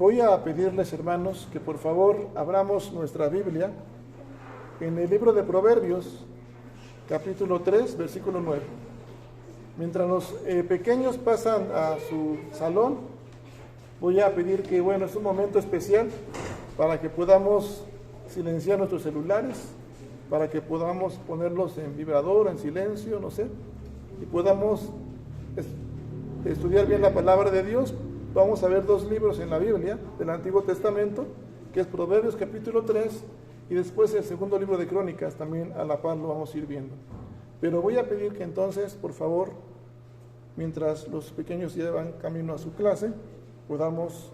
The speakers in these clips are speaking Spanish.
Voy a pedirles, hermanos, que por favor abramos nuestra Biblia en el libro de Proverbios, capítulo 3, versículo 9. Mientras los pequeños pasan a su salón, voy a pedir que, es un momento especial para que podamos silenciar nuestros celulares, para que podamos ponerlos en vibrador, en silencio, no sé, y podamos estudiar bien la palabra de Dios. Vamos a ver dos libros en la Biblia del Antiguo Testamento, que es Proverbios capítulo 3, y después el segundo libro de Crónicas, también a la par lo vamos a ir viendo. Pero voy a pedir que entonces, por favor, mientras los pequeños llevan camino a su clase, podamos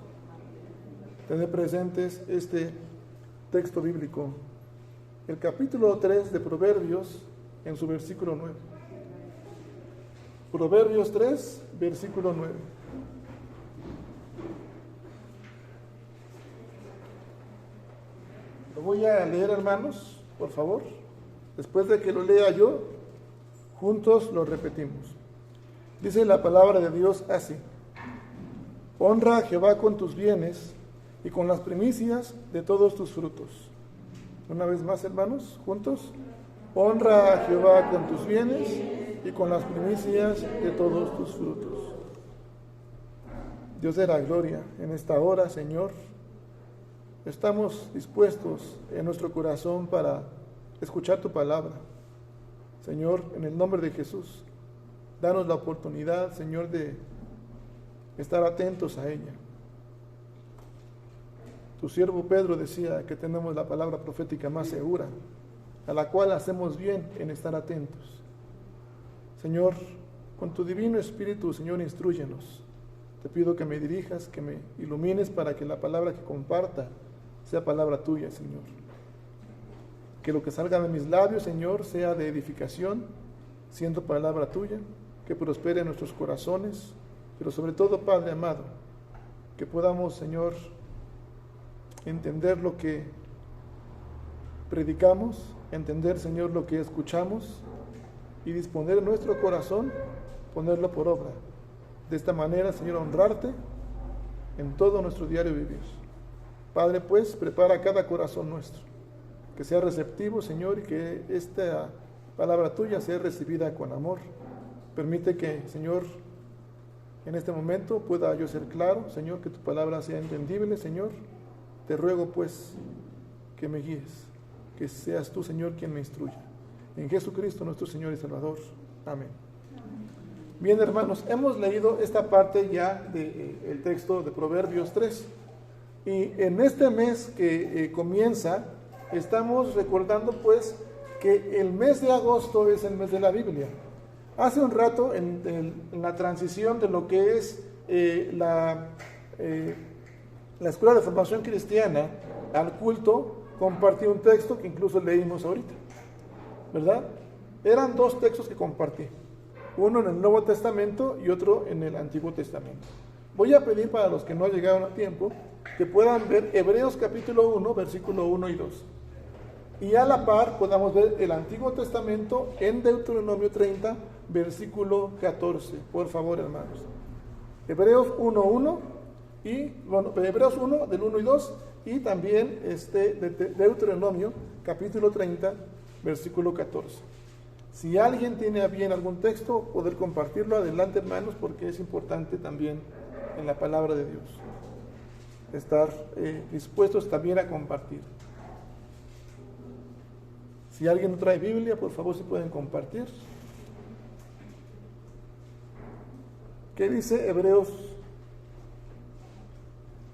tener presentes este texto bíblico, el capítulo 3 de Proverbios, en su versículo 9. Proverbios 3, versículo 9. Lo voy a leer, hermanos, por favor. Después de que lo lea yo, juntos lo repetimos. Dice la palabra de Dios así: honra a Jehová con tus bienes y con las primicias de todos tus frutos. Una vez más, hermanos, juntos. Honra a Jehová con tus bienes y con las primicias de todos tus frutos. Dios de la gloria, en esta hora, Señor, estamos dispuestos en nuestro corazón para escuchar tu palabra. Señor, en el nombre de Jesús, danos la oportunidad, Señor, de estar atentos a ella. Tu siervo Pedro decía que tenemos la palabra profética más segura, a la cual hacemos bien en estar atentos. Señor, con tu divino Espíritu, Señor, instrúyenos. Te pido que me dirijas, que me ilumines para que la palabra que comparta sea palabra tuya, Señor. Que lo que salga de mis labios, Señor, sea de edificación, siendo palabra tuya, que prospere en nuestros corazones, pero sobre todo, Padre amado, que podamos, Señor, entender lo que predicamos, entender, Señor, lo que escuchamos y disponer nuestro corazón, ponerlo por obra. De esta manera, Señor, honrarte en todo nuestro diario vivir. Padre, pues, prepara cada corazón nuestro, que sea receptivo, Señor, y que esta palabra tuya sea recibida con amor. Permite que, Señor, en este momento pueda yo ser claro, Señor, que tu palabra sea entendible, Señor. Te ruego, pues, que me guíes, que seas tú, Señor, quien me instruya. En Jesucristo, nuestro Señor y Salvador. Amén. Bien, hermanos, hemos leído esta parte ya del texto de Proverbios 3. Y en este mes que comienza, estamos recordando, pues, que el mes de agosto es el mes de la Biblia. Hace un rato, en la transición de lo que es la Escuela de Formación Cristiana al culto, compartí un texto que incluso leímos ahorita, ¿verdad? Eran dos textos que compartí, uno en el Nuevo Testamento y otro en el Antiguo Testamento. Voy a pedir para los que no llegaron a tiempo que puedan ver Hebreos capítulo 1, versículo 1 y 2. Y a la par podamos ver el Antiguo Testamento en Deuteronomio 30, versículo 14. Por favor, hermanos. Hebreos 1:1 y Hebreos 1 del 1 y 2 y también de Deuteronomio capítulo 30, versículo 14. Si alguien tiene a bien algún texto, poder compartirlo, adelante, hermanos, porque es importante también en la palabra de Dios estar dispuestos también a compartir. Si alguien no trae Biblia, por favor, si pueden compartir. ¿Qué dice Hebreos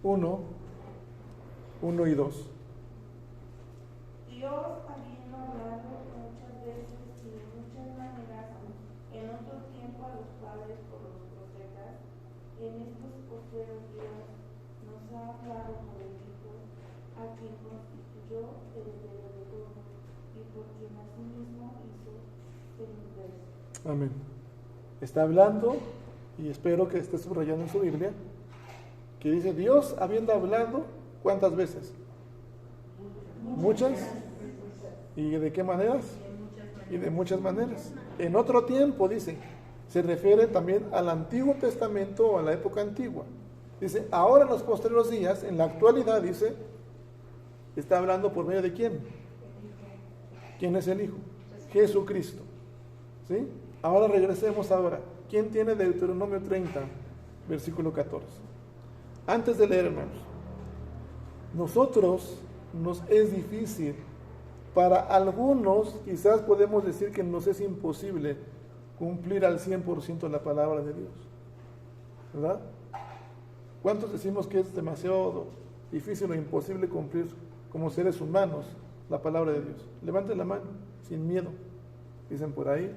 1, 1 y 2? Dios, habiendo hablado muchas veces y de muchas maneras en otro tiempo a los padres por los profetas, en estos postreros días nos ha hablado por el Hijo, a quien constituyó heredero de todo, y por quien asimismo hizo el universo. Amén. Está hablando, y espero que esté subrayando en su Biblia, que dice Dios habiendo hablado, ¿cuántas veces? Muchas. ¿Y de qué maneras? Y de muchas maneras. En otro tiempo, dice, se refiere también al Antiguo Testamento o a la época antigua. Dice, ahora en los postreros días, en la actualidad, dice, está hablando por medio de quién. ¿Quién es el Hijo? Jesucristo. ¿Sí? Ahora regresemos ahora. ¿Quién tiene Deuteronomio 30, versículo 14? Antes de leer, hermanos, nosotros nos es difícil, para algunos quizás podemos decir que nos es imposible cumplir al 100% la palabra de Dios, ¿verdad? ¿Cuántos decimos que es demasiado difícil o imposible cumplir como seres humanos la palabra de Dios? Levanten la mano, sin miedo, dicen por ahí.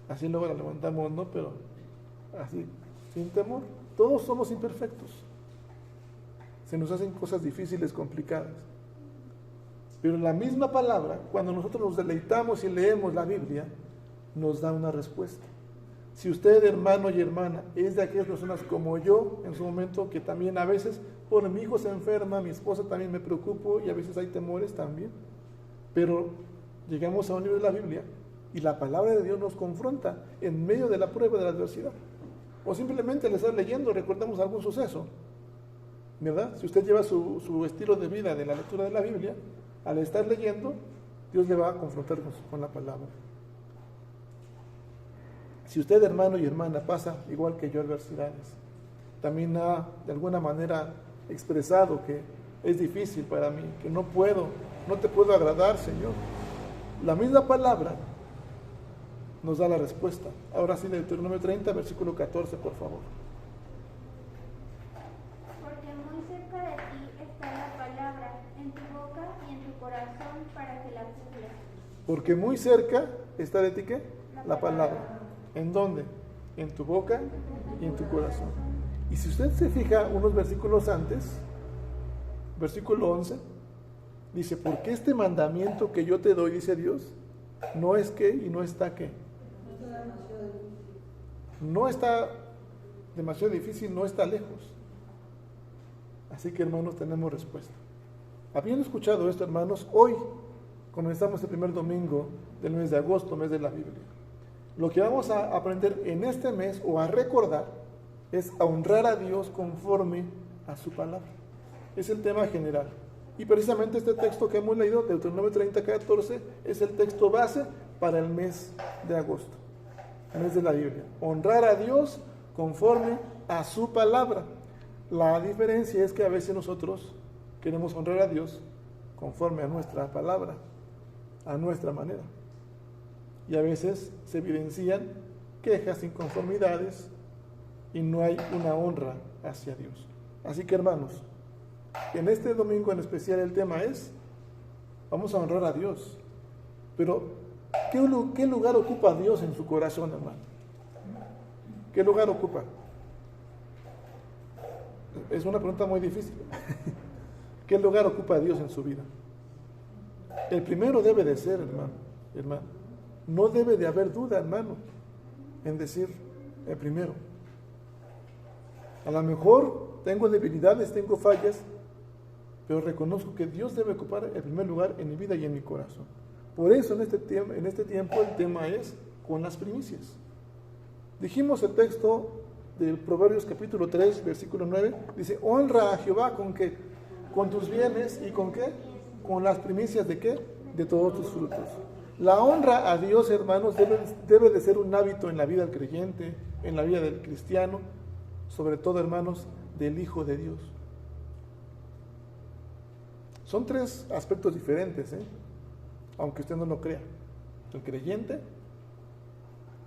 Así luego la levantamos, ¿no? Pero así, sin temor. Todos somos imperfectos. Se nos hacen cosas difíciles, complicadas. Pero la misma palabra, cuando nosotros nos deleitamos y leemos la Biblia, nos da una respuesta. Si usted, hermano y hermana, es de aquellas personas como yo, en su momento, que también a veces por mi hijo se enferma, mi esposa también me preocupo y a veces hay temores también, pero llegamos a un libro de la Biblia y la palabra de Dios nos confronta en medio de la prueba, de la adversidad. O simplemente al estar leyendo recordamos algún suceso, ¿verdad? Si usted lleva su estilo de vida de la lectura de la Biblia, al estar leyendo, Dios le va a confrontar con la palabra. Si usted, hermano y hermana, pasa igual que yo adversidades, también ha de alguna manera expresado que es difícil para mí, que no te puedo agradar, Señor. La misma palabra nos da la respuesta. Ahora sí, Deuteronomio 30, versículo 14, por favor. Porque muy cerca de ti está la palabra, en tu boca y en tu corazón, para que la cumplas. Porque muy cerca está de ti, ¿qué? La palabra. ¿En dónde? En tu boca y en tu corazón. Y si usted se fija unos versículos antes, versículo 11, dice, porque este mandamiento que yo te doy, dice Dios, no es que y no está que. No está demasiado difícil, no está lejos. Así que, hermanos, tenemos respuesta. Habiendo escuchado esto, hermanos, hoy comenzamos el primer domingo del mes de agosto, mes de la Biblia. Lo que vamos a aprender en este mes o a recordar es a honrar a Dios conforme a su palabra. Es el tema general. Y precisamente este texto que hemos leído, Deuteronomio 30, 14, es el texto base para el mes de agosto, el mes de la Biblia. Honrar a Dios conforme a su palabra. La diferencia es que a veces nosotros queremos honrar a Dios conforme a nuestra palabra, a nuestra manera. Y a veces se evidencian quejas, inconformidades y no hay una honra hacia Dios. Así que, hermanos, en este domingo en especial el tema es, vamos a honrar a Dios. Pero, ¿qué lugar ocupa Dios en su corazón, hermano? ¿Qué lugar ocupa? Es una pregunta muy difícil. ¿Qué lugar ocupa Dios en su vida? El primero debe de ser, hermano. No debe de haber duda, hermano, en decir el primero. A lo mejor tengo debilidades, tengo fallas, pero reconozco que Dios debe ocupar el primer lugar en mi vida y en mi corazón. Por eso en este tiempo el tema es con las primicias. Dijimos el texto de Proverbios capítulo 3, versículo 9, dice, honra a Jehová ¿con qué? Con tus bienes y ¿con qué? Con las primicias ¿de qué? De todos tus frutos. La honra a Dios, hermanos, debe de ser un hábito en la vida del creyente, en la vida del cristiano, sobre todo, hermanos, del Hijo de Dios. Son tres aspectos diferentes, aunque usted no lo crea. El creyente,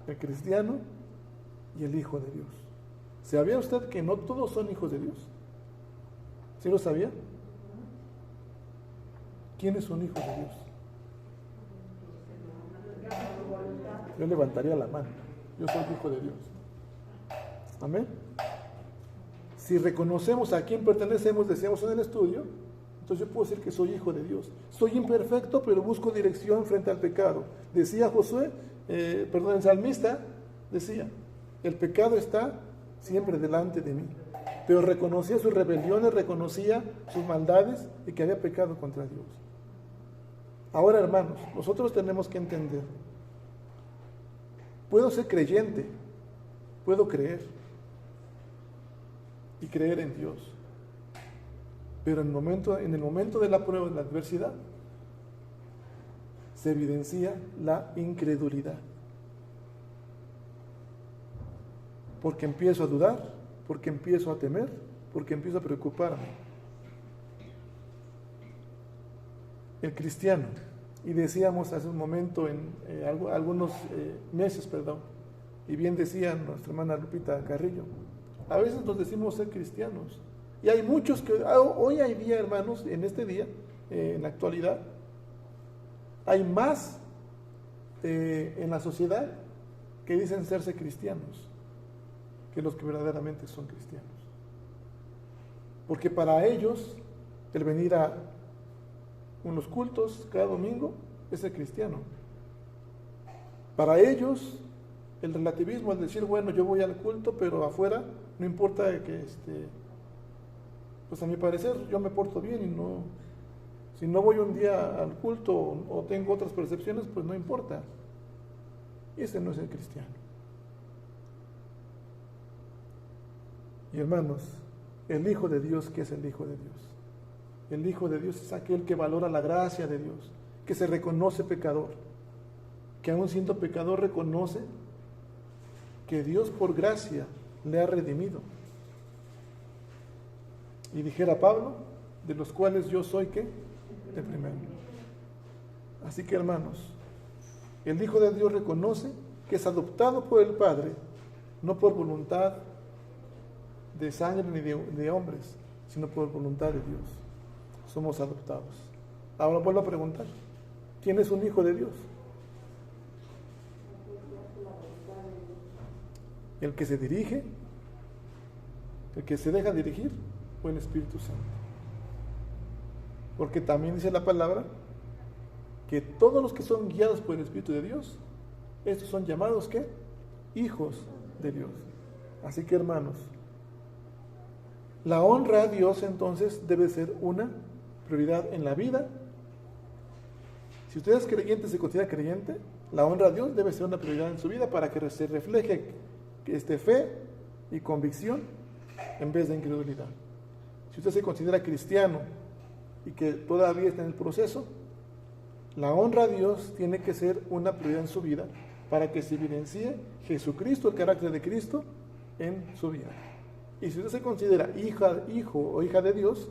el cristiano y el Hijo de Dios. ¿Sabía usted que no todos son hijos de Dios? ¿Sí lo sabía? ¿Quién es un hijo de Dios? Yo levantaría la mano. Yo soy hijo de Dios. Amén. Si reconocemos a quién pertenecemos, decíamos en el estudio, entonces yo puedo decir que soy hijo de Dios. Soy imperfecto, pero busco dirección frente al pecado. Decía el salmista, decía, el pecado está siempre delante de mí. Pero reconocía sus rebeliones, reconocía sus maldades y que había pecado contra Dios. Ahora, hermanos, nosotros tenemos que entender. Puedo ser creyente, puedo creer, y creer en Dios. Pero en el momento de la prueba, de la adversidad, se evidencia la incredulidad. Porque empiezo a dudar, porque empiezo a temer, porque empiezo a preocuparme. El cristiano, y decíamos hace un momento, algunos meses, y bien decía nuestra hermana Lupita Carrillo, a veces nos decimos ser cristianos, y hay muchos que, hoy hay día, hermanos, en este día, en la actualidad, hay más en la sociedad que dicen serse cristianos que los que verdaderamente son cristianos. Porque para ellos, el venir a unos cultos cada domingo es ser cristiano. Para ellos, el relativismo es decir, bueno, yo voy al culto, pero afuera no importa que, pues a mi parecer, yo me porto bien y no, si no voy un día al culto o tengo otras percepciones, pues no importa. Y ese no es el cristiano. Y hermanos, el Hijo de Dios, ¿qué es el Hijo de Dios? El Hijo de Dios es aquel que valora la gracia de Dios, que se reconoce pecador, que aún siendo pecador reconoce que Dios por gracia le ha redimido. Y dijera Pablo, de los cuales yo soy, ¿qué? El primero. Así que hermanos, el Hijo de Dios reconoce que es adoptado por el Padre, no por voluntad de sangre ni de hombres, sino por voluntad de Dios. Somos adoptados. Ahora vuelvo a preguntar, ¿quién es un hijo de Dios? ¿El que se dirige? ¿El que se deja dirigir? ¿O el Espíritu Santo? Porque también dice la palabra que todos los que son guiados por el Espíritu de Dios, estos son llamados, ¿qué? Hijos de Dios. Así que hermanos, la honra a Dios entonces debe ser una prioridad en la vida. Si usted es creyente, se considera creyente, la honra a Dios debe ser una prioridad en su vida para que se refleje fe y convicción en vez de incredulidad. Si usted se considera cristiano y que todavía está en el proceso, la honra a Dios tiene que ser una prioridad en su vida para que se evidencie Jesucristo, el carácter de Cristo en su vida. Y si usted se considera hijo o hija de Dios,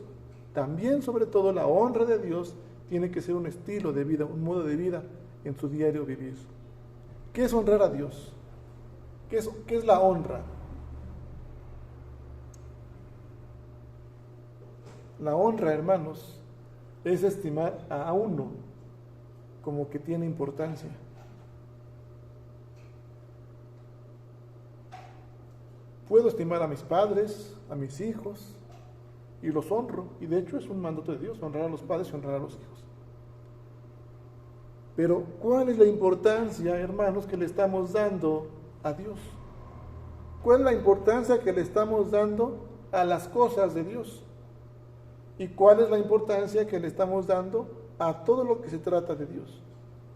también sobre todo la honra de Dios tiene que ser un estilo de vida, un modo de vida en su diario vivir. ¿Qué es honrar a Dios? ¿Qué es la honra? La honra, hermanos, es estimar a uno como que tiene importancia. Puedo estimar a mis padres, a mis hijos, y los honro. Y de hecho es un mandato de Dios, honrar a los padres y honrar a los hijos. Pero, ¿cuál es la importancia, hermanos, que le estamos dando a Dios? ¿Cuál es la importancia que le estamos dando a las cosas de Dios? ¿Y cuál es la importancia que le estamos dando a todo lo que se trata de Dios?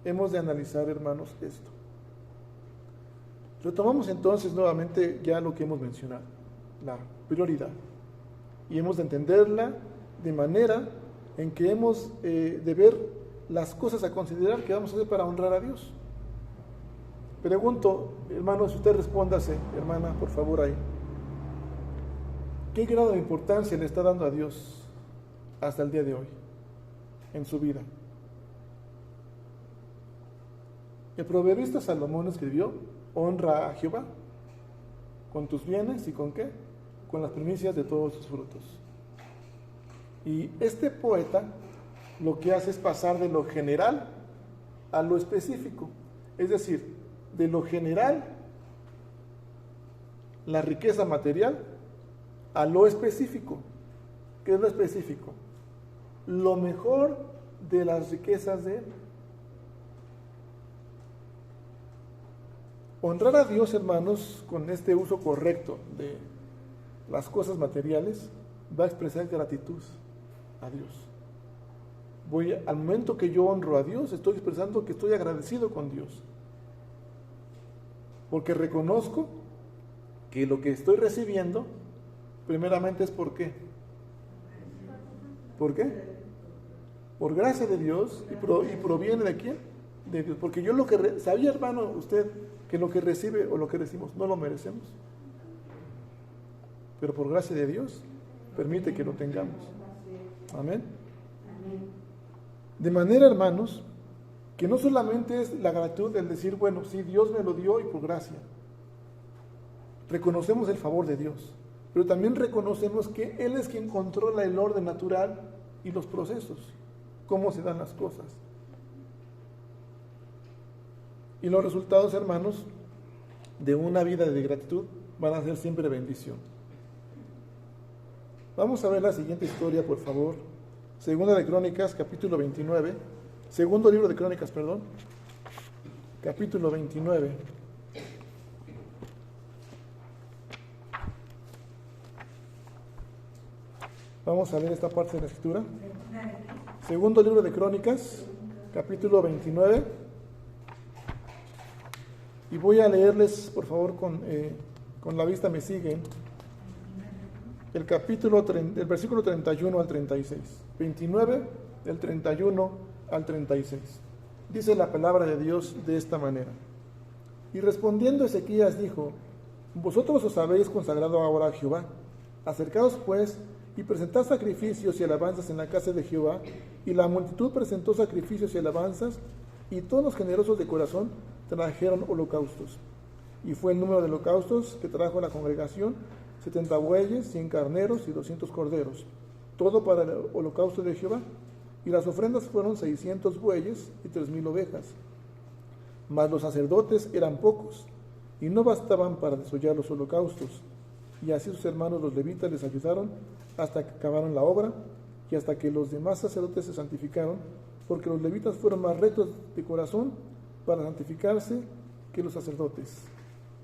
Hemos de analizar, hermanos, esto. Retomamos entonces nuevamente ya lo que hemos mencionado, la prioridad. Y hemos de entenderla de manera en que hemos de ver las cosas a considerar que vamos a hacer para honrar a Dios. Pregunto, hermanos, si usted respóndase, hermana, por favor ahí. ¿Qué grado de importancia le está dando a Dios hasta el día de hoy en su vida? El proverbista Salomón escribió: honra a Jehová con tus bienes y ¿con qué? Con las primicias de todos sus frutos. Y este poeta lo que hace es pasar de lo general a lo específico, es decir, de lo general, la riqueza material, a lo específico. ¿Qué es lo específico? Lo mejor de las riquezas de él. Honrar a Dios, hermanos, con este uso correcto de las cosas materiales, va a expresar gratitud a Dios. Al momento que yo honro a Dios, estoy expresando que estoy agradecido con Dios. Porque reconozco que lo que estoy recibiendo primeramente es ¿por qué? ¿Por qué? Por gracia de Dios y proviene de quién? De Dios. Porque yo ¿sabía, hermano, usted que lo que recibe o lo que recibimos no lo merecemos? Pero por gracia de Dios permite que lo tengamos. Amén. De manera, hermanos, que no solamente es la gratitud del decir, bueno, sí, Dios me lo dio y por gracia. Reconocemos el favor de Dios, pero también reconocemos que Él es quien controla el orden natural y los procesos, cómo se dan las cosas. Y los resultados, hermanos, de una vida de gratitud van a ser siempre bendición. Vamos a ver la siguiente historia, por favor. Segunda de Crónicas, capítulo 29. Segundo libro de Crónicas, perdón. Capítulo 29. Vamos a ver esta parte de la escritura. Segundo libro de Crónicas, capítulo 29. Y voy a leerles, por favor, con la vista me siguen, el versículo 31 al 36. 29, del 31 al 36. Dice la palabra de Dios de esta manera. Y respondiendo Ezequías dijo: vosotros os habéis consagrado ahora a Jehová. Acercaos pues y presentad sacrificios y alabanzas en la casa de Jehová. Y la multitud presentó sacrificios y alabanzas, y todos los generosos de corazón trajeron holocaustos. Y fue el número de holocaustos que trajo la congregación 70 bueyes, 100 carneros y 200 corderos, todo para el holocausto de Jehová. Y las ofrendas fueron 600 bueyes y 3000 ovejas. Mas los sacerdotes eran pocos, y no bastaban para desollar los holocaustos. Y así sus hermanos los levitas les ayudaron hasta que acabaron la obra, y hasta que los demás sacerdotes se santificaron, porque los levitas fueron más rectos de corazón para santificarse que los sacerdotes.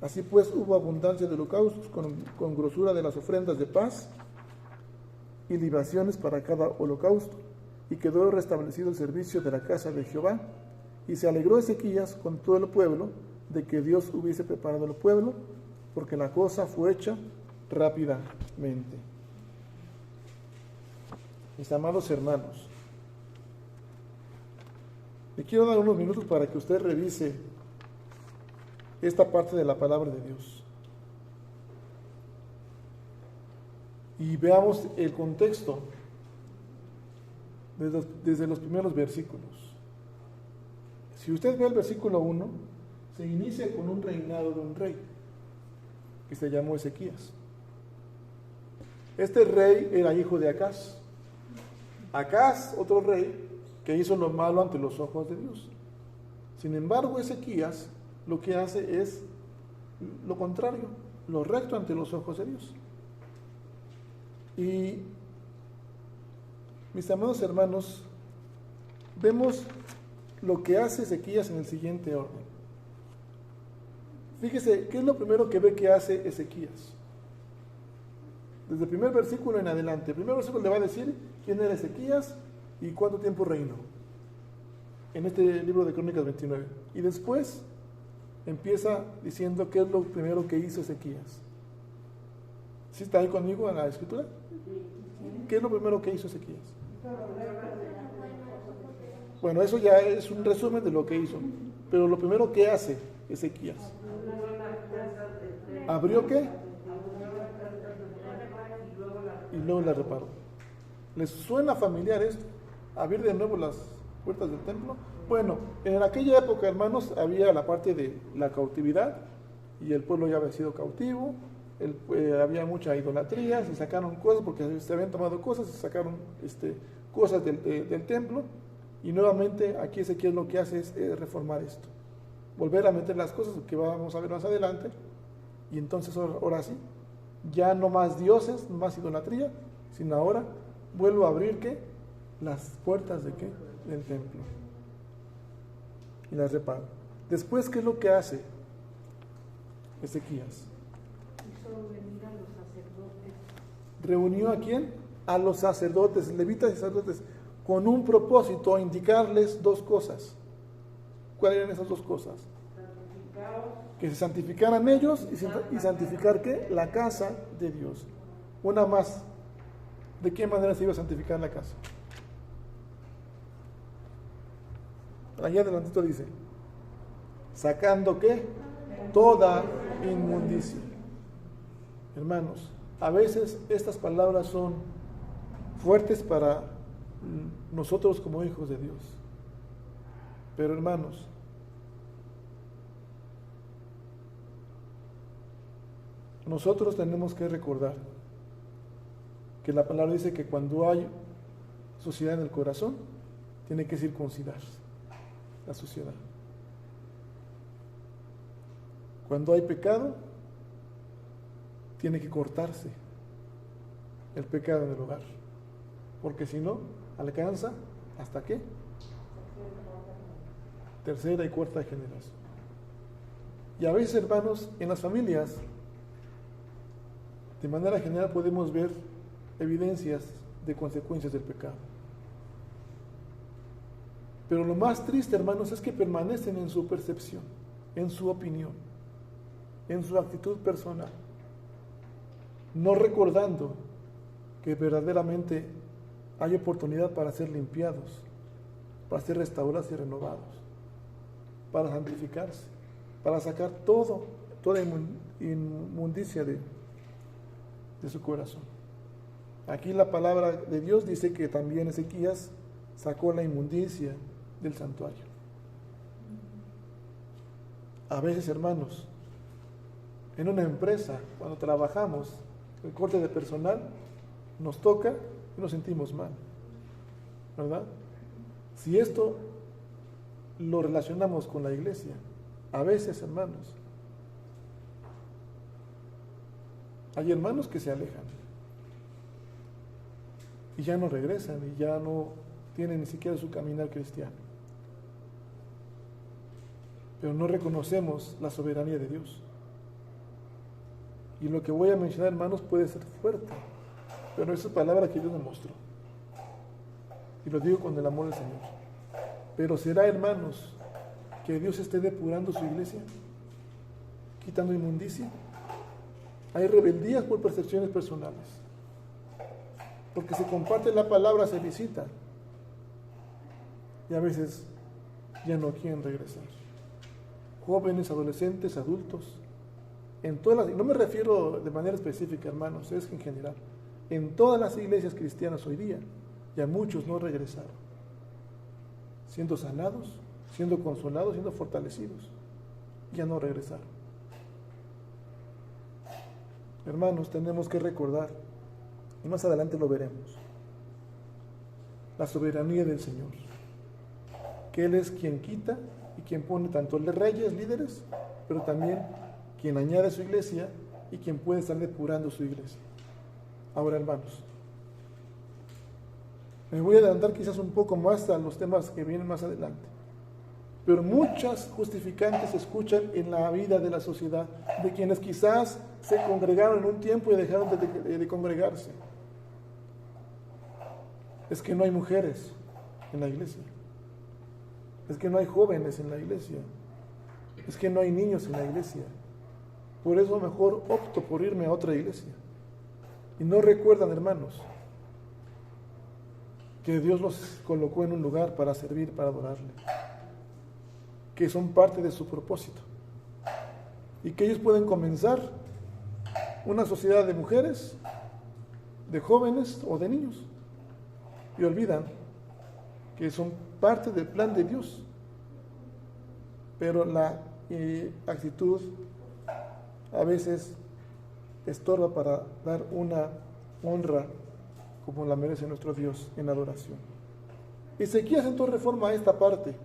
Así pues hubo abundancia de holocaustos con grosura de las ofrendas de paz y libaciones para cada holocausto, y quedó restablecido el servicio de la casa de Jehová. Y se alegró Ezequías con todo el pueblo de que Dios hubiese preparado el pueblo, porque la cosa fue hecha rápidamente. Mis amados hermanos, le quiero dar unos minutos para que usted revise esta parte de la palabra de Dios y veamos el contexto desde los primeros versículos. Si usted ve el versículo 1, se inicia con un reinado de un rey que se llamó Ezequías. Este rey era hijo de Acaz. Acaz, otro rey que hizo lo malo ante los ojos de Dios. Sin embargo, Ezequías lo que hace es lo contrario, lo recto ante los ojos de Dios. Y mis amados hermanos, vemos lo que hace Ezequías en el siguiente orden. Fíjese, ¿qué es lo primero que ve que hace Ezequías? Desde el primer versículo en adelante. El primer versículo le va a decir quién era Ezequías y cuánto tiempo reinó en este libro de Crónicas 29. Y después empieza diciendo qué es lo primero que hizo Ezequías. ¿Sí está ahí conmigo en la escritura? ¿Qué es lo primero que hizo Ezequías? Bueno, eso ya es un resumen de lo que hizo. Pero lo primero que hace Ezequías. ¿Abrió qué? Y luego la reparó. ¿Les suena familiar esto? Abrir de nuevo las puertas del templo. Bueno, en aquella época, hermanos, había la parte de la cautividad y el pueblo ya había sido cautivo. Había mucha idolatría, se sacaron cosas porque se habían tomado cosas, se sacaron cosas del templo. Y nuevamente aquí Ezequiel lo que hace es reformar esto, volver a meter las cosas que vamos a ver más adelante. Y entonces ahora sí, ya no más dioses, no más idolatría, sino ahora vuelvo a abrir ¿qué? Las puertas de ¿qué? Del templo y las reparo. Después, ¿qué es lo que hace Ezequías? ¿Reunió a quién? A los sacerdotes, levitas y sacerdotes, con un propósito, indicarles dos cosas. ¿Cuáles eran esas dos cosas? Que se santificaran ellos y santificar ¿qué? La casa de Dios. Una más. ¿De qué manera se iba a santificar la casa? Allá adelantito dice, sacando ¿qué? Toda inmundicia. Hermanos, a veces estas palabras son fuertes para nosotros como hijos de Dios. Pero hermanos, nosotros tenemos que recordar que la palabra dice que cuando hay suciedad en el corazón, tiene que circuncidarse la suciedad. Cuando hay pecado, tiene que cortarse el pecado en el hogar, porque si no, alcanza ¿hasta qué? Tercera y cuarta generación. Y a veces, hermanos, en las familias, de manera general podemos ver evidencias de consecuencias del pecado. Pero lo más triste, hermanos, es que permanecen en su percepción, en su opinión, en su actitud personal, no recordando que verdaderamente hay oportunidad para ser limpiados, para ser restaurados y renovados, para santificarse, para sacar toda inmundicia de su corazón. Aquí la palabra de Dios dice que también Ezequías sacó la inmundicia del santuario. A veces, hermanos, en una empresa, cuando trabajamos, el corte de personal, nos toca y nos sentimos mal, ¿verdad? Si esto lo relacionamos con la iglesia, a veces, hermanos, hay hermanos que se alejan y ya no regresan y ya no tienen ni siquiera su caminar cristiano. Pero no reconocemos la soberanía de Dios. Y lo que voy a mencionar, hermanos, puede ser fuerte, pero esa es palabra que Dios me mostró. Y lo digo con el amor del Señor. Pero será, hermanos, que Dios esté depurando su iglesia, quitando inmundicia. Hay rebeldías por percepciones personales. Porque se comparte la palabra, se visita. Y a veces ya no quieren regresar. Jóvenes, adolescentes, adultos. En todas las, no me refiero de manera específica, hermanos, es en general. En todas las iglesias cristianas hoy día, ya muchos no regresaron. Siendo sanados, siendo consolados, siendo fortalecidos. Ya no regresaron. Hermanos, tenemos que recordar, y más adelante lo veremos, la soberanía del Señor. Que Él es quien quita y quien pone tanto reyes, líderes, pero también quien añade a su iglesia y quien puede estar depurando su iglesia. Ahora, hermanos, me voy a adelantar quizás un poco más a los temas que vienen más adelante. Pero muchas justificantes se escuchan en la vida de la sociedad, de quienes quizás se congregaron en un tiempo y dejaron de congregarse. Es que no hay mujeres en la iglesia. Es que no hay jóvenes en la iglesia. Es que no hay niños en la iglesia. Por eso mejor opto por irme a otra iglesia. Y no recuerdan, hermanos, que Dios los colocó en un lugar para servir, para adorarle, que son parte de su propósito, y que ellos pueden comenzar una sociedad de mujeres, de jóvenes o de niños, y olvidan que son parte del plan de Dios. Pero la actitud a veces estorba para dar una honra como la merece nuestro Dios en adoración. Ezequías entonces reforma esta parte,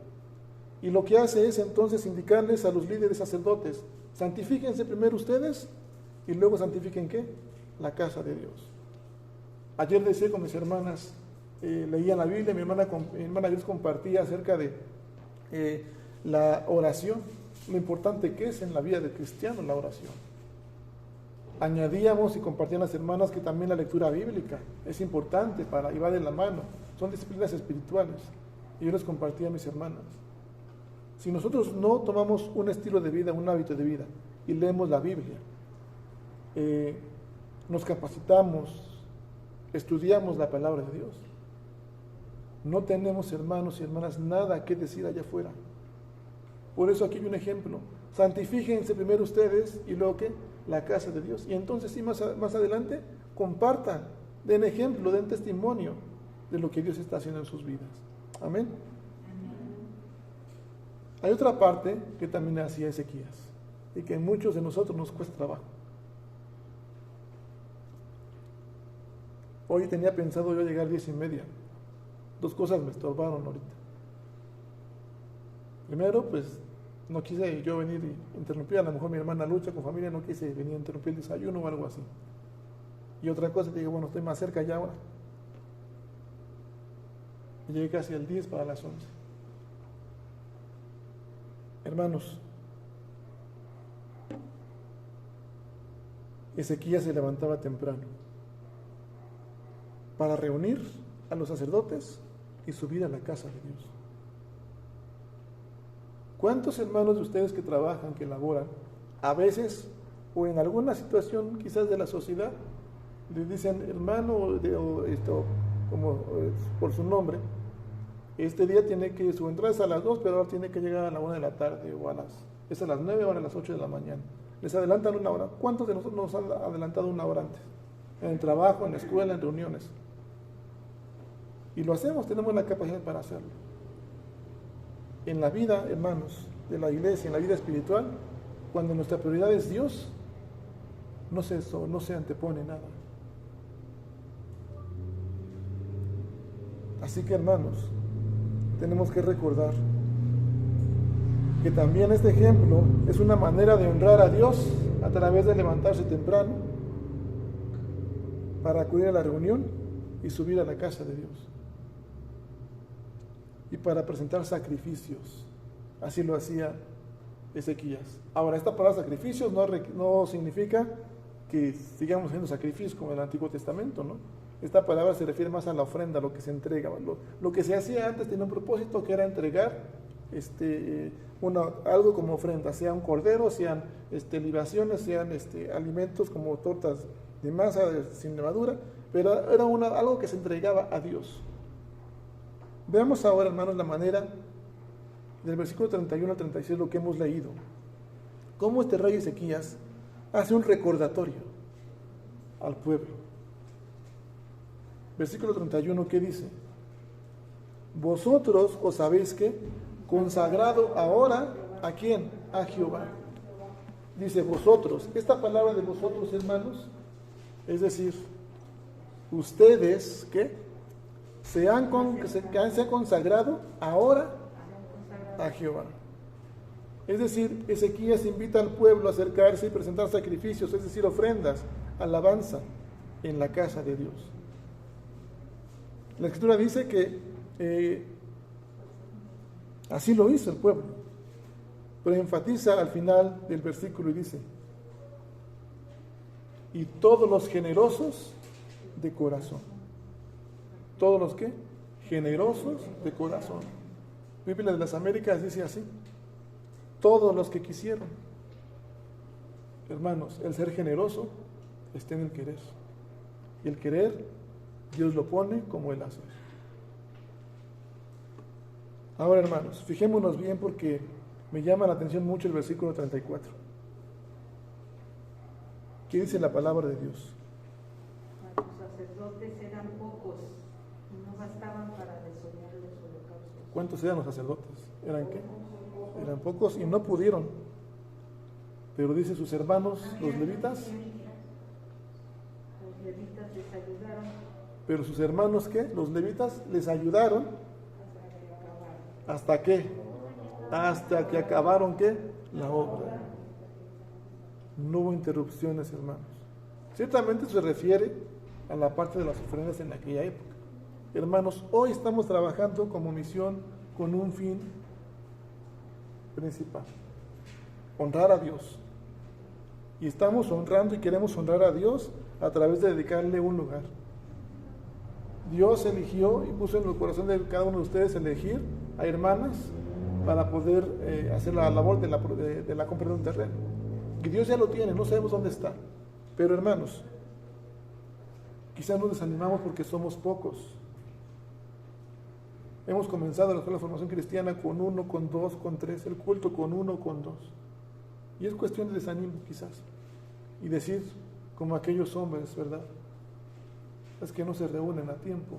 y lo que hace es entonces indicarles a los líderes sacerdotes: santifíquense primero ustedes y luego santifiquen ¿qué? La casa de Dios. Ayer decía con mis hermanas, leían la Biblia, mi hermana Dios compartía acerca de la oración, lo importante que es en la vida del cristiano la oración. Añadíamos y compartían las hermanas que también la lectura bíblica es importante y va de la mano, son disciplinas espirituales, y yo les compartía a mis hermanas. Si nosotros no tomamos un estilo de vida, un hábito de vida, y leemos la Biblia, nos capacitamos, estudiamos la palabra de Dios. No tenemos, hermanos y hermanas, nada que decir allá afuera. Por eso aquí hay un ejemplo. Santifíquense primero ustedes y luego que la casa de Dios. Y entonces sí, más adelante, compartan, den ejemplo, den testimonio de lo que Dios está haciendo en sus vidas. Amén. Hay otra parte que también hacía Ezequías y que a muchos de nosotros nos cuesta trabajo. Hoy tenía pensado yo llegar 10:30. Dos cosas me estorbaron ahorita. Primero, pues no quise yo venir y interrumpir, a lo mejor mi hermana lucha con familia, no quise venir a interrumpir el desayuno o algo así. Y otra cosa, te digo, bueno, estoy más cerca ya ahora. Y llegué casi al 10 para las 11. Hermanos, Ezequías se levantaba temprano para reunir a los sacerdotes y subir a la casa de Dios. ¿Cuántos hermanos de ustedes que trabajan, que laboran, a veces o en alguna situación quizás de la sociedad, le dicen hermano por su nombre, este día tiene que, su entrada es a las 2, pero ahora tiene que llegar a la 1 de la tarde o es a las 9 o a las 8 de la mañana? Les adelantan una hora. ¿Cuántos de nosotros nos han adelantado una hora antes? En el trabajo, en la escuela, en reuniones. Y lo hacemos, tenemos la capacidad para hacerlo. En la vida, hermanos, de la iglesia, en la vida espiritual, cuando nuestra prioridad es Dios, no se antepone nada. Así que, hermanos, tenemos que recordar que también este ejemplo es una manera de honrar a Dios a través de levantarse temprano para acudir a la reunión y subir a la casa de Dios y para presentar sacrificios. Así lo hacía Ezequías. Ahora, esta palabra sacrificios no significa que sigamos haciendo sacrificios como en el Antiguo Testamento, ¿no? Esta palabra se refiere más a la ofrenda, a lo que se entrega. Lo que se hacía antes tenía un propósito, que era entregar algo como ofrenda, sea un cordero, sean libaciones, sean alimentos como tortas de masa sin levadura, pero era algo que se entregaba a Dios. Veamos ahora, hermanos, la manera del versículo 31 al 36, lo que hemos leído. Cómo este rey Ezequías hace un recordatorio al pueblo. Versículo 31, ¿qué dice? Vosotros os habéis ¿qué? Consagrado ahora, ¿a quién? A Jehová. Dice vosotros. Esta palabra de vosotros, hermanos, es decir, ustedes, ¿qué? Se han consagrado ahora a Jehová. Es decir, Ezequías invita al pueblo a acercarse y presentar sacrificios, es decir, ofrendas, alabanza en la casa de Dios. La Escritura dice que así lo hizo el pueblo, pero enfatiza al final del versículo y dice: y todos los generosos de corazón. ¿Todos los qué? Generosos de corazón. Biblia de las Américas dice así: todos los que quisieron. Hermanos, el ser generoso está en el querer. Y el querer, Dios lo pone como Él hace. Ahora, hermanos, fijémonos bien porque me llama la atención mucho el versículo 34. ¿Qué dice la palabra de Dios? Los sacerdotes eran pocos y no bastaban para desollar los holocaustos. ¿Cuántos eran los sacerdotes? ¿Eran qué? Eran pocos y no pudieron. Pero dice sus hermanos, los levitas. Los levitas les ayudaron. Pero sus hermanos, ¿qué? Los levitas les ayudaron. ¿Hasta qué? Hasta que acabaron, ¿qué? La obra. No hubo interrupciones, hermanos. Ciertamente se refiere a la parte de las ofrendas en aquella época. Hermanos, hoy estamos trabajando como misión con un fin principal: honrar a Dios. Y estamos honrando y queremos honrar a Dios a través de dedicarle un lugar. Dios eligió y puso en el corazón de cada uno de ustedes elegir a hermanas para poder hacer la labor de la compra de un terreno. Y Dios ya lo tiene, no sabemos dónde está. Pero hermanos, Quizás nos desanimamos porque somos pocos. Hemos comenzado la formación cristiana con 1, con 2, con 3, el culto con 1, con 2. Y es cuestión de desánimo quizás. Y decir, como aquellos hombres, ¿verdad? Es que no se reúnen a tiempo.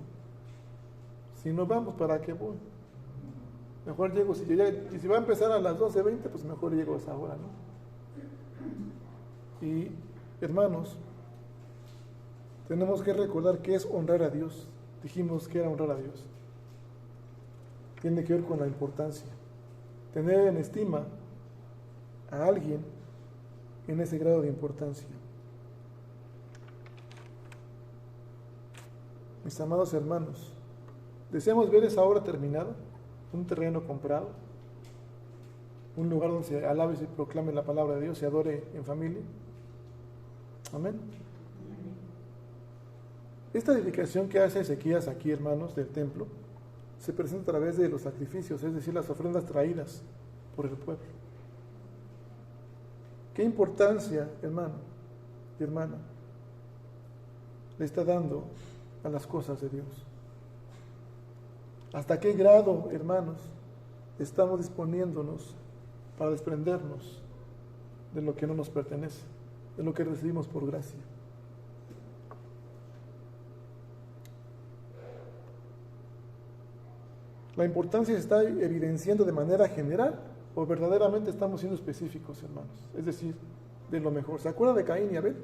Si no vamos, ¿para qué voy? Mejor llego, si va a empezar a las 12:20, pues mejor llego a esa hora, ¿no? Y hermanos, tenemos que recordar que es honrar a Dios. Dijimos que era honrar a Dios. Tiene que ver con la importancia. Tener en estima a alguien en ese grado de importancia. Mis amados hermanos, ¿deseamos ver esa obra terminada? Un terreno comprado, un lugar donde se alabe y se proclame la palabra de Dios, se adore en familia. Amén. Esta dedicación que hace Ezequías aquí, hermanos, del templo, se presenta a través de los sacrificios, es decir, las ofrendas traídas por el pueblo. ¿Qué importancia, hermano y hermana, le está dando a las cosas de Dios? ¿Hasta qué grado, hermanos, estamos disponiéndonos para desprendernos de lo que no nos pertenece, de lo que recibimos por gracia? ¿La importancia se está evidenciando de manera general o verdaderamente estamos siendo específicos, hermanos? Es decir, de lo mejor. ¿Se acuerdan de Caín y Abel?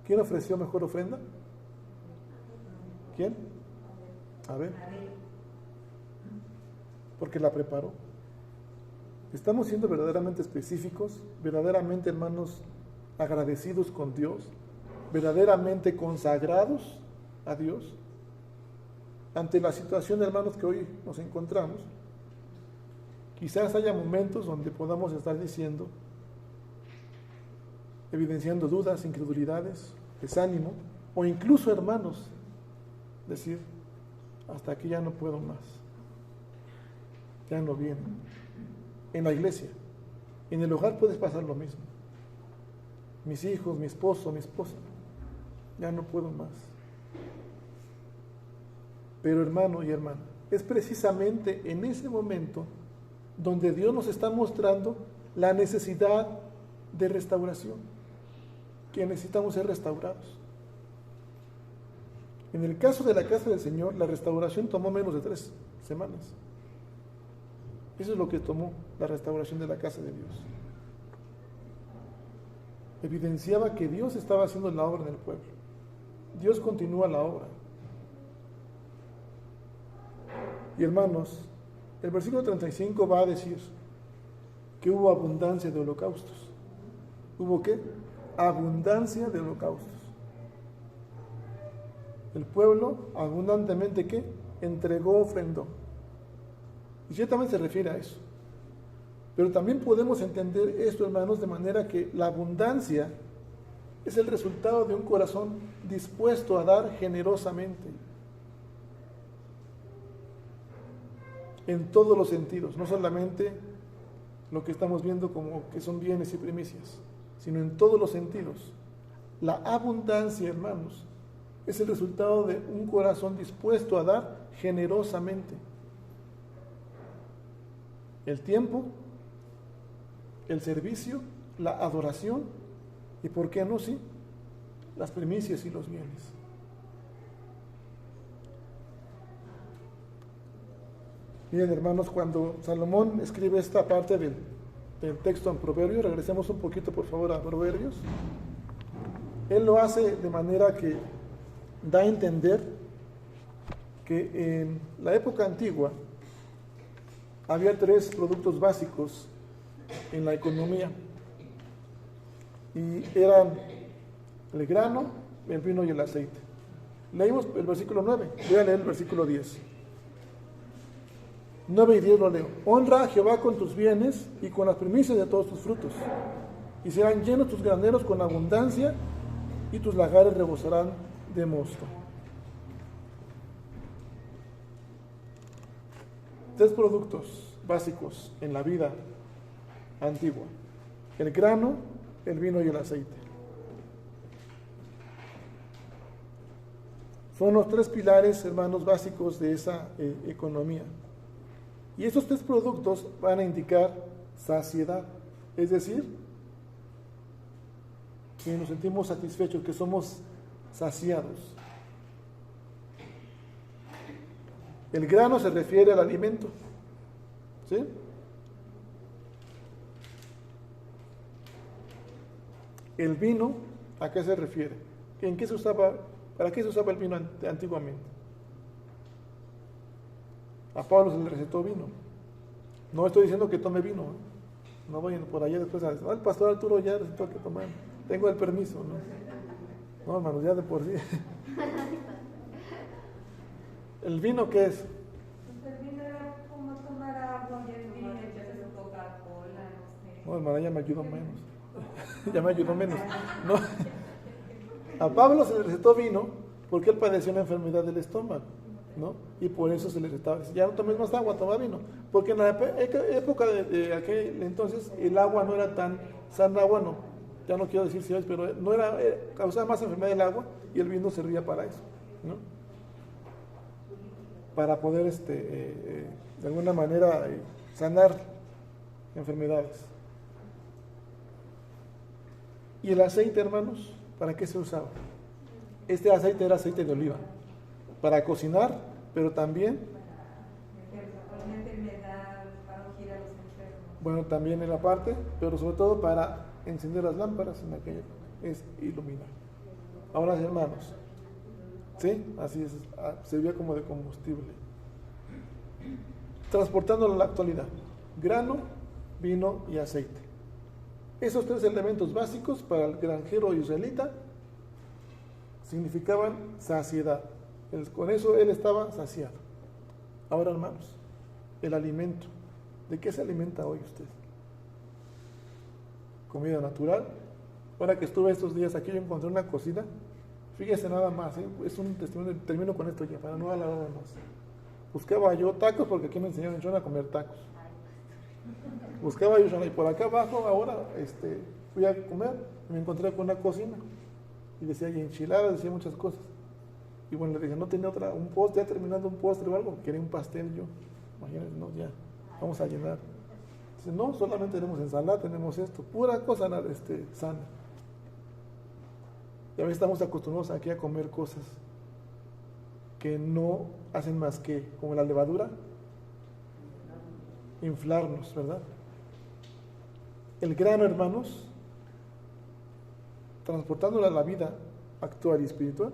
¿Quién ofreció mejor ofrenda? ¿Quién? Abel. Porque la preparó. ¿Estamos siendo verdaderamente específicos? ¿Verdaderamente, hermanos, agradecidos con Dios? ¿Verdaderamente consagrados a Dios? Ante la situación, hermanos, que hoy nos encontramos, quizás haya momentos donde podamos estar diciendo, evidenciando dudas, incredulidades, desánimo, o incluso, hermanos, decir, hasta aquí ya no puedo más, ya no viene. En la iglesia, en el hogar puedes pasar lo mismo. Mis hijos, mi esposo, mi esposa, ya no puedo más. Pero hermano y hermana, es precisamente en ese momento donde Dios nos está mostrando la necesidad de restauración, que necesitamos ser restaurados. En el caso de la casa del Señor, la restauración tomó menos de 3 semanas. Eso es lo que tomó la restauración de la casa de Dios. Evidenciaba que Dios estaba haciendo la obra en el pueblo. Dios continúa la obra. Y hermanos, el versículo 35 va a decir que hubo abundancia de holocaustos. ¿Hubo qué? Abundancia de holocaustos. El pueblo abundantemente ¿qué? Entregó, ofrendó. Y ciertamente se refiere a eso. Pero también podemos entender esto, hermanos, de manera que la abundancia es el resultado de un corazón dispuesto a dar generosamente. En todos los sentidos, no solamente lo que estamos viendo como que son bienes y primicias, sino en todos los sentidos. La abundancia, hermanos, es el resultado de un corazón dispuesto a dar generosamente. El tiempo, el servicio, la adoración y, ¿por qué no? Sí, las primicias y los bienes. Miren, hermanos, cuando Salomón escribe esta parte del texto en Proverbios, regresemos un poquito por favor a Proverbios, él lo hace de manera que da a entender que en la época antigua había 3 productos básicos en la economía y eran el grano, el vino y el aceite. Leímos el versículo 9, voy a leer el versículo 10. 9 y 10 lo leo. Honra a Jehová con tus bienes y con las primicias de todos tus frutos, y serán llenos tus graneros con abundancia, y tus lagares rebosarán de mosto. 3 productos básicos en la vida antigua: el grano, el vino y el aceite. Son los tres pilares, hermanos, básicos de esa economía. Y estos tres productos van a indicar saciedad, es decir, que nos sentimos satisfechos, que somos saciados. El grano se refiere al alimento, ¿sí? El vino, ¿a qué se refiere? ¿En qué se usaba? ¿Para qué se usaba el vino antiguamente? A Pablo se le recetó vino. No estoy diciendo que tome vino, ¿eh? No vayan por allá después a decir, el pastor Arturo ya recetó que tomar. Tengo el permiso, ¿no? No, hermanos, ya de por sí. ¿El vino qué es? Pues el vino era como tomar agua y el vino echarse su Coca-Cola, no sé. No, hermana, ya me ayudó menos. Ya me ayudó menos. No. A Pablo se le recetó vino porque él padeció una enfermedad del estómago, ¿no? Y por eso se le recetaba. Ya no tomes más agua, toma vino. Porque en la época de aquel entonces el agua no era tan sana, agua no. Ya no quiero decir si es, pero no era, causaba más enfermedad el agua y el vino servía para eso, ¿no? Para poder, de alguna manera, sanar enfermedades. ¿Y el aceite, hermanos? ¿Para qué se usaba? Este aceite era aceite de oliva, para cocinar, pero también, bueno, también en la parte, pero sobre todo para encender las lámparas en aquella época, es iluminar. Ahora, hermanos, ¿sí? Así es, servía como de combustible. Transportándolo a la actualidad, grano, vino y aceite. Esos tres elementos básicos para el granjero israelita significaban saciedad. Con eso él estaba saciado. Ahora, hermanos, el alimento. ¿De qué se alimenta hoy usted? ¿Comida natural? Ahora que estuve estos días aquí, yo encontré una cocina. Fíjese nada más, es un testimonio, termino con esto ya, para no alargar más. Buscaba yo tacos, porque aquí me enseñaron a comer tacos. Buscaba yo, y por acá abajo ahora fui a comer y me encontré con una cocina. Y decía, y enchiladas, decía muchas cosas. Y bueno, le dije, no tenía un postre, ya terminando un postre o algo, quería un pastel yo. Imagínense, no, ya, vamos a llenar. Dice, no, solamente tenemos ensalada, tenemos esto, pura cosa sana. Y a veces estamos acostumbrados aquí a comer cosas que no hacen más que, como la levadura, inflarnos, ¿verdad? El grano, hermanos, transportándolo a la vida actual y espiritual,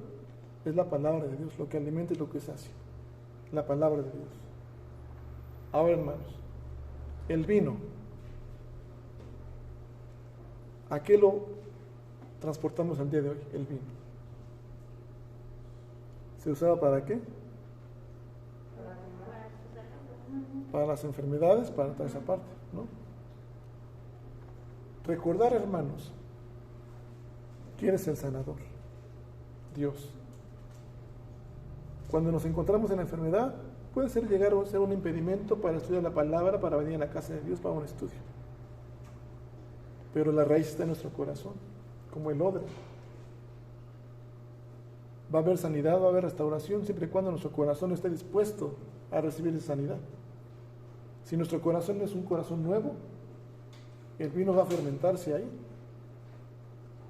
es la palabra de Dios, lo que alimenta y lo que sacia. La palabra de Dios. Ahora, hermanos, el vino, ¿a qué lo transportamos al día de hoy? El vino. ¿Se usaba para qué? Para las enfermedades, para toda esa parte, ¿no? Recordar, hermanos, ¿quién es el sanador? Dios. Cuando nos encontramos en la enfermedad, puede llegar a ser un impedimento para estudiar la palabra, para venir a la casa de Dios para un estudio. Pero la raíz está en nuestro corazón, como el odre. Va a haber sanidad, va a haber restauración, siempre y cuando nuestro corazón esté dispuesto a recibir esa sanidad. Si nuestro corazón es un corazón nuevo, el vino va a fermentarse ahí.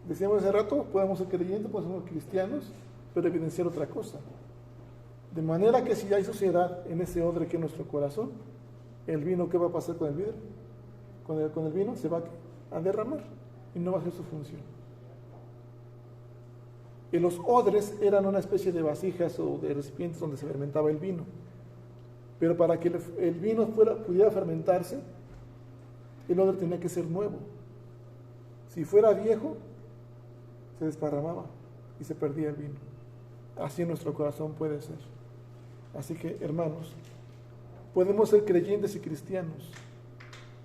Decíamos hace rato, podemos ser creyentes, podemos ser cristianos, pero evidenciar otra cosa. De manera que si hay suciedad en ese odre que es nuestro corazón, el vino, ¿qué va a pasar con el vidrio? Con el vino se va a derramar y no va a hacer su función. Y los odres eran una especie de vasijas o de recipientes donde se fermentaba el vino. Pero para que el vino pudiera fermentarse, el odre tenía que ser nuevo. Si fuera viejo, se desparramaba y se perdía el vino. Así en nuestro corazón puede ser. Así que, hermanos, podemos ser creyentes y cristianos,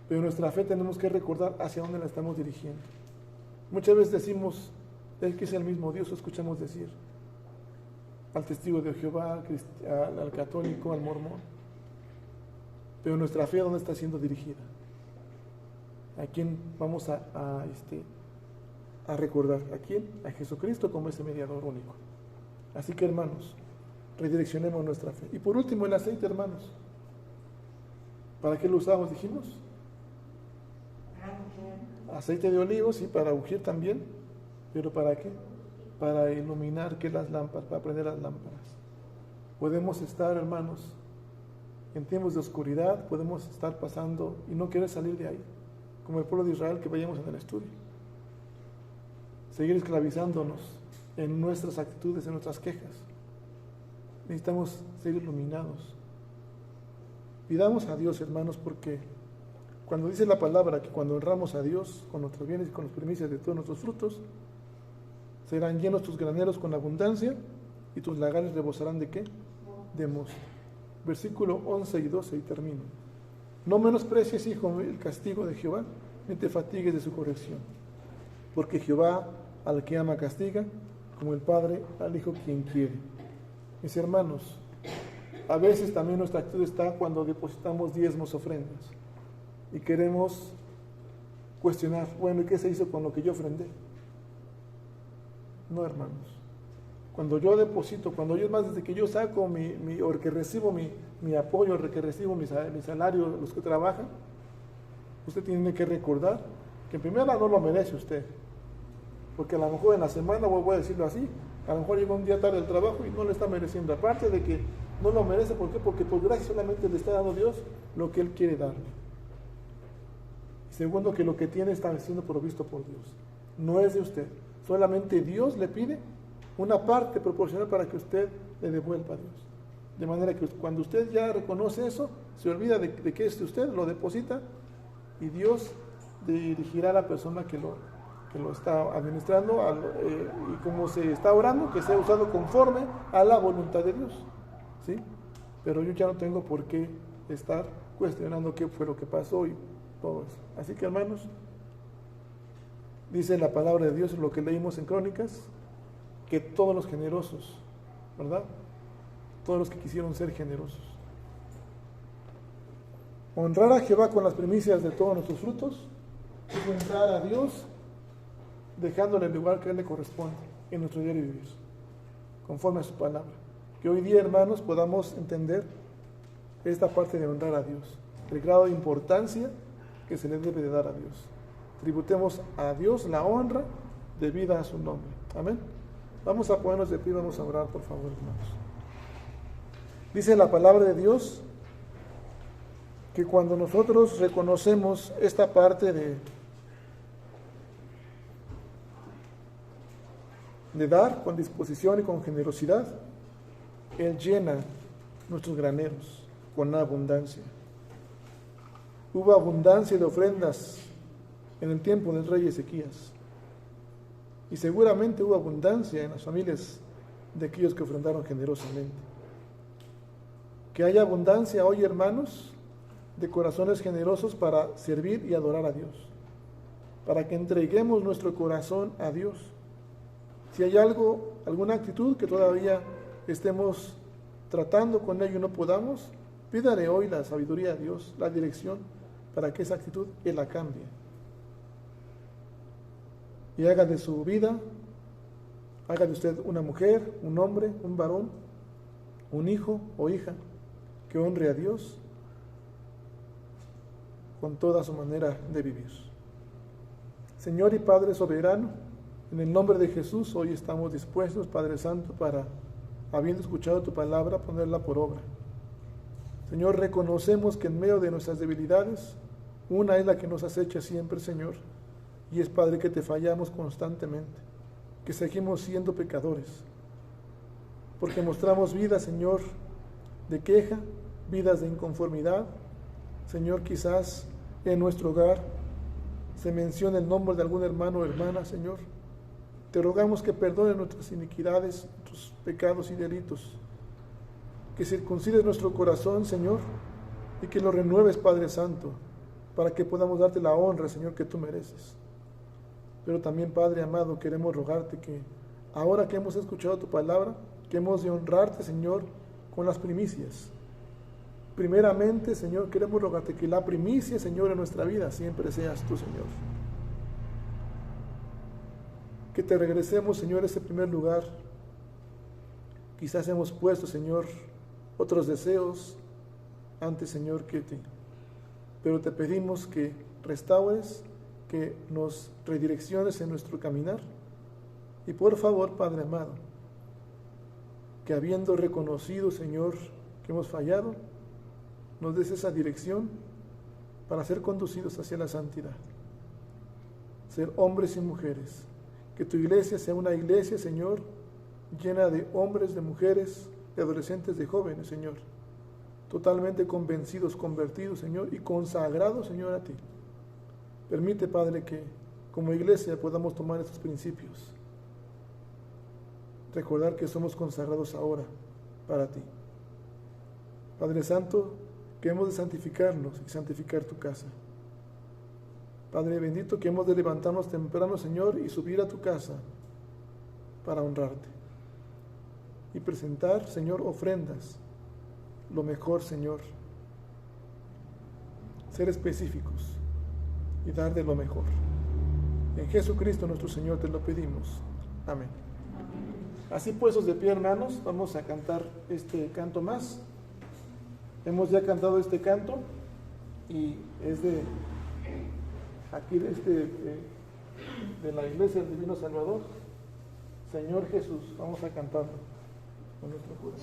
pero nuestra fe tenemos que recordar hacia dónde la estamos dirigiendo. Muchas veces decimos, es que es el mismo Dios, o escuchamos decir al testigo de Jehová, al católico, al mormón. Pero nuestra fe, ¿dónde está siendo dirigida? ¿A quién vamos a recordar? ¿A quién? A Jesucristo como ese mediador único. Así que, hermanos, redireccionemos nuestra fe. Y por último, el aceite, hermanos. ¿Para qué lo usamos, dijimos? Aceite de olivo, sí, para ungir también. ¿Pero para qué? Para iluminar que las lámparas, para prender las lámparas. Podemos estar, hermanos, en tiempos de oscuridad, podemos estar pasando y no querer salir de ahí, como el pueblo de Israel que vayamos en el estudio. Seguir esclavizándonos en nuestras actitudes, en nuestras quejas. Necesitamos ser iluminados. Pidamos a Dios, hermanos, porque cuando dice la palabra que cuando honramos a Dios con nuestros bienes y con las primicias de todos nuestros frutos, serán llenos tus graneros con abundancia y tus lagares rebosarán ¿de qué? De mosto. Versículo 11 y 12 y termino. No menosprecies, hijo, el castigo de Jehová, ni te fatigues de su corrección. Porque Jehová al que ama castiga, como el Padre al Hijo quien quiere. Mis hermanos, a veces también nuestra actitud está cuando depositamos diezmos, ofrendas, y queremos cuestionar, bueno, ¿y qué se hizo con lo que yo ofrendé? No, hermanos. Cuando yo deposito, cuando yo, es más, desde que yo saco o que recibo mi apoyo, o que recibo mi salario, los que trabajan, usted tiene que recordar que en primer lugar no lo merece usted. Porque a lo mejor en la semana, voy a decirlo así, a lo mejor llega un día tarde al trabajo y no le está mereciendo. Aparte de que no lo merece, ¿por qué? Porque por gracia solamente le está dando Dios lo que Él quiere darle. Segundo, que lo que tiene está siendo provisto por Dios. No es de usted. Solamente Dios le pide una parte proporcional para que usted le devuelva a Dios. De manera que cuando usted ya reconoce eso, se olvida de que es de usted, lo deposita y Dios dirigirá a la persona que lo está administrando y como se está orando, que sea usado conforme a la voluntad de Dios. ¿Sí? Pero yo ya no tengo por qué estar cuestionando qué fue lo que pasó y todo eso. Así que, hermanos, dice la palabra de Dios, lo que leímos en Crónicas, que todos los generosos, ¿verdad? Todos los que quisieron ser generosos. Honrar a Jehová con las primicias de todos nuestros frutos es honrar a Dios dejándole el lugar que a Él le corresponde en nuestro diario vivir, conforme a su palabra. Que hoy día, hermanos, podamos entender esta parte de honrar a Dios, el grado de importancia que se le debe de dar a Dios. Tributemos a Dios la honra debida a su nombre. Amén. Vamos a ponernos de pie, vamos a orar, por favor, hermanos. Dice la palabra de Dios que cuando nosotros reconocemos esta parte de dar con disposición y con generosidad, Él llena nuestros graneros con abundancia. Hubo abundancia de ofrendas en el tiempo del rey Ezequías. Y seguramente hubo abundancia en las familias de aquellos que ofrendaron generosamente. Que haya abundancia hoy, hermanos, de corazones generosos para servir y adorar a Dios. Para que entreguemos nuestro corazón a Dios. Si hay alguna actitud que todavía estemos tratando con ello y no podamos, pídale hoy la sabiduría a Dios, la dirección, para que esa actitud Él la cambie. Y haga de su vida, haga de usted una mujer, un hombre, un varón, un hijo o hija, que honre a Dios con toda su manera de vivir. Señor y Padre soberano, en el nombre de Jesús, hoy estamos dispuestos, Padre Santo, para, habiendo escuchado tu palabra, ponerla por obra. Señor, reconocemos que en medio de nuestras debilidades, una es la que nos acecha siempre, Señor, y es, Padre, que te fallamos constantemente, que seguimos siendo pecadores, porque mostramos vidas, Señor, de queja, vidas de inconformidad. Señor, quizás en nuestro hogar se menciona el nombre de algún hermano o hermana, Señor. Te rogamos que perdones nuestras iniquidades, nuestros pecados y delitos, que circuncides nuestro corazón, Señor, y que lo renueves, Padre Santo, para que podamos darte la honra, Señor, que tú mereces. Pero también, Padre amado, queremos rogarte que ahora que hemos escuchado tu palabra, que hemos de honrarte, Señor, con las primicias. Primeramente, Señor, queremos rogarte que la primicia, Señor, en nuestra vida siempre seas tú, Señor. Que te regresemos, Señor, ese primer lugar Quizás hemos puesto, Señor, otros deseos antes, Señor, que ti. Pero te pedimos que restaures, que nos redirecciones en nuestro caminar. Y por favor, Padre amado, que habiendo reconocido, Señor, que hemos fallado, nos des esa dirección para ser conducidos hacia la santidad. Ser hombres y mujeres. Que tu iglesia sea una iglesia, Señor, llena de hombres, de mujeres, de adolescentes, de jóvenes, Señor. Totalmente convencidos, convertidos, Señor, y consagrados, Señor, a ti. Permite, Padre, que como iglesia podamos tomar estos principios. Recordar que somos consagrados ahora para ti. Padre Santo, que hemos de santificarnos y santificar tu casa. Padre bendito, que hemos de levantarnos temprano, Señor, y subir a tu casa para honrarte. Y presentar, Señor, ofrendas. Lo mejor, Señor. Ser específicos y dar de lo mejor. En Jesucristo nuestro Señor te lo pedimos. Amén. Así puestos de pie, hermanos, vamos a cantar este canto más. Hemos ya cantado este canto y es de aquí de la Iglesia del Divino Salvador. Señor Jesús, vamos a cantarlo con nuestro cura.